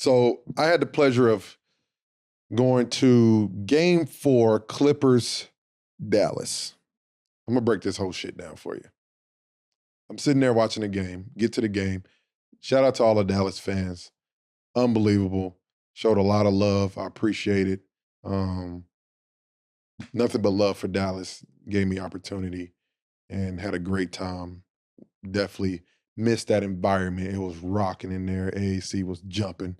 So I had the pleasure of going to Game 4, Clippers, Dallas. I'm gonna break this whole shit down for you. I'm sitting there watching the game, get to the game. Shout out to all the Dallas fans. Unbelievable. Showed a lot of love. I appreciate it. Nothing but love for Dallas. Gave me opportunity and had a great time. Definitely missed that environment. It was rocking in there. AAC was jumping.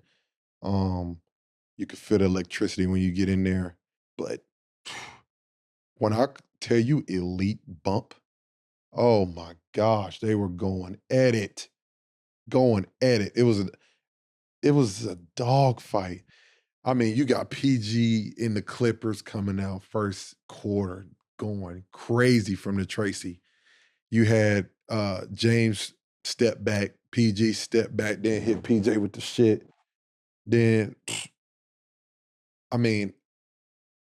You could feel the electricity when you get in there. But when I tell you elite bump, oh my gosh, they were going at it. Going at it. It was a dog fight. I mean, you got PG in the Clippers coming out first quarter, going crazy from the Tracy. You had James step back, PG step back, then hit PJ with the shit. Then, I mean,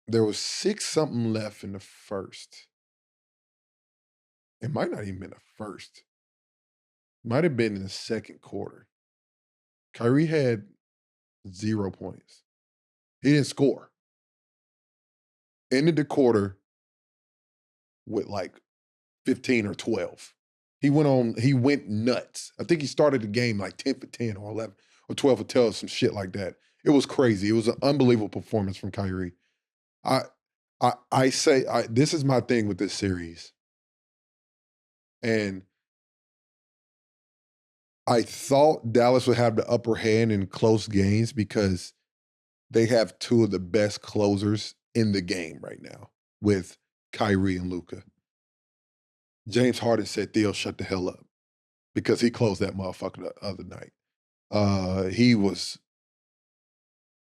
there was 6-something left in the first. It might not even been the first. Might have been in the second quarter. Kyrie had 0 points. He didn't score. Ended the quarter with like 15 or 12. He went nuts. I think he started the game like 10 for 10 or 11 or 12 for 12, some shit like that. It was crazy. It was an unbelievable performance from Kyrie. I say this is my thing with this series. And I thought Dallas would have the upper hand in close games because they have two of the best closers in the game right now with Kyrie and Luka. James Harden said, Theo, shut the hell up, because he closed that motherfucker the other night. He was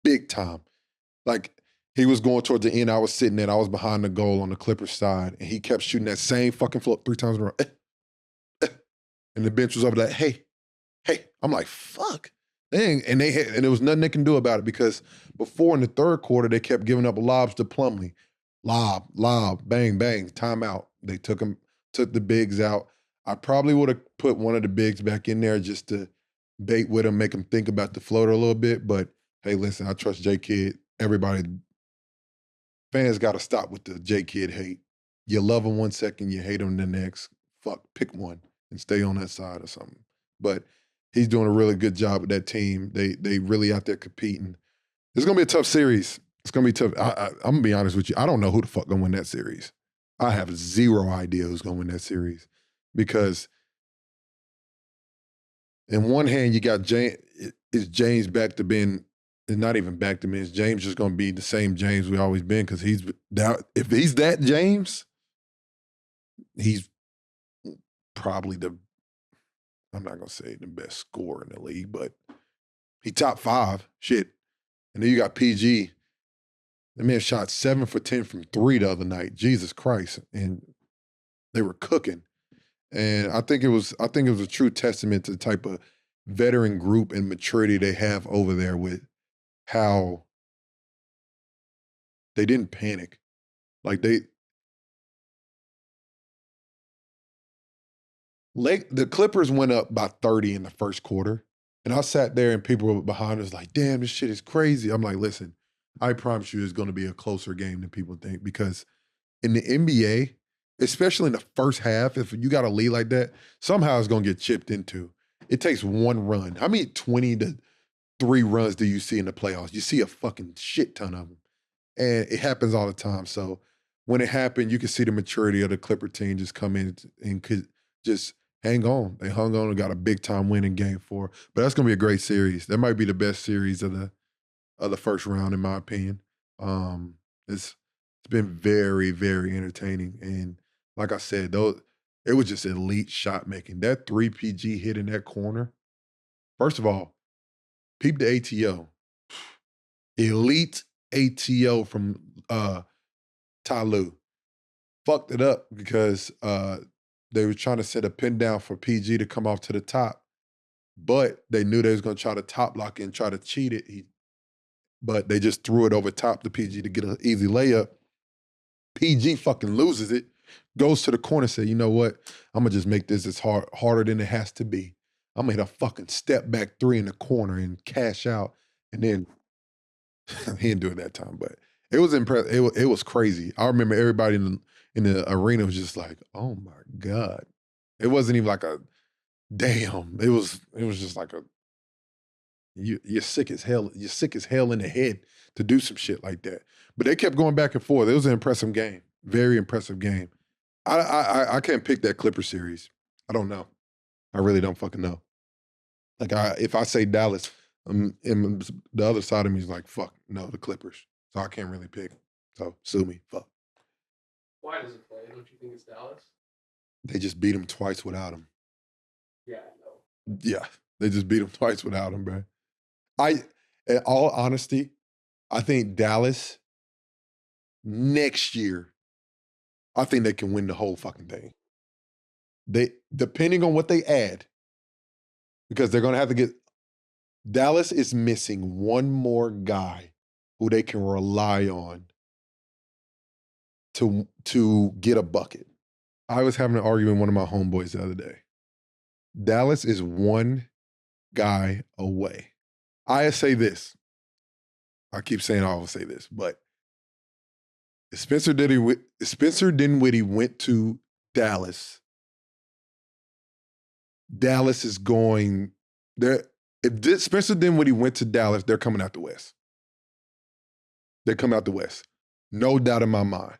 big time. Like, he was going towards the end. I was sitting there. I was behind the goal on the Clippers side, and he kept shooting that same fucking float 3 times in a row. And the bench was over like, hey. I'm like, fuck. Dang. And there was nothing they can do about it, because before in the third quarter, they kept giving up lobs to Plumlee. Lob, bang, bang, timeout. They took the bigs out. I probably would have put one of the bigs back in there just to bait with him, make him think about the floater a little bit. But hey, listen, I trust J Kidd. Everybody, fans got to stop with the J Kidd hate. You love him 1 second, you hate him the next. Fuck, pick one and stay on that side or something. But he's doing a really good job with that team. They really out there competing. It's gonna be a tough series. It's gonna be tough. I'm gonna be honest with you. I don't know who the fuck gonna win that series. I have zero idea who's gonna win that series, because in one hand you got James. Is James back to being? It's not even back to me. Is James just gonna be the same James we always been? Because he's that. If he's that James, he's probably I'm not gonna say the best scorer in the league, but he top 5. Shit. And then you got PG. The man shot 7 for 10 from 3 the other night. Jesus Christ. And they were cooking. And I think it was a true testament to the type of veteran group and maturity they have over there, with how they didn't panic. Like the Clippers went up by 30 in the first quarter. And I sat there and people were behind us like, damn, this shit is crazy. I'm like, listen, I promise you it's going to be a closer game than people think, because in the NBA, especially in the first half, if you got a lead like that, somehow it's going to get chipped into. It takes one run. How many 20 to 3 runs do you see in the playoffs? You see a fucking shit ton of them. And it happens all the time. So when it happened, you could see the maturity of the Clipper team just come in and could just hang on. They hung on and got a big time win in Game 4. But that's gonna be a great series. That might be the best series of the first round, in my opinion. It's been very, very entertaining. And like I said, it was just elite shot making. That 3 PG hit in that corner. First of all, peep the ATO. Elite ATO from Tyloo. Fucked it up because they were trying to set a pin down for PG to come off to the top, but they knew they was going to try to top block and try to cheat it. But they just threw it over top to PG to get an easy layup. PG fucking loses it, goes to the corner, say, you know what? I'm going to just make this as harder than it has to be. I'm going to hit a fucking step back 3 in the corner and cash out. And then he didn't do it that time, but it was impressive. It was crazy. I remember everybody in the arena was just like, "Oh my god!" It wasn't even like a damn. It was just like a you're sick as hell. You're sick as hell in the head to do some shit like that. But they kept going back and forth. It was an impressive game. Very impressive game. I can't pick that Clipper series. I don't know. I really don't fucking know. Like if I say Dallas, and the other side of me is like, fuck, no, the Clippers. So I can't really pick. So sue me. Fuck. Why does it play? Don't you think it's Dallas? They just beat him twice without him. Yeah, I know. Yeah, they just beat him twice without him, bro. In all honesty, I think Dallas next year, I think they can win the whole fucking thing. They depending on what they add, because they're gonna have to get Dallas is missing one more guy who they can rely on to get a bucket. I was having an argument with one of my homeboys the other day. Dallas is one guy away. I say this. I keep saying I always say this, but if Spencer Dinwiddie went to Dallas, Dallas is going there. If Spencer Dinwiddie went to Dallas, they're coming out the West. They come out the West. No doubt in my mind.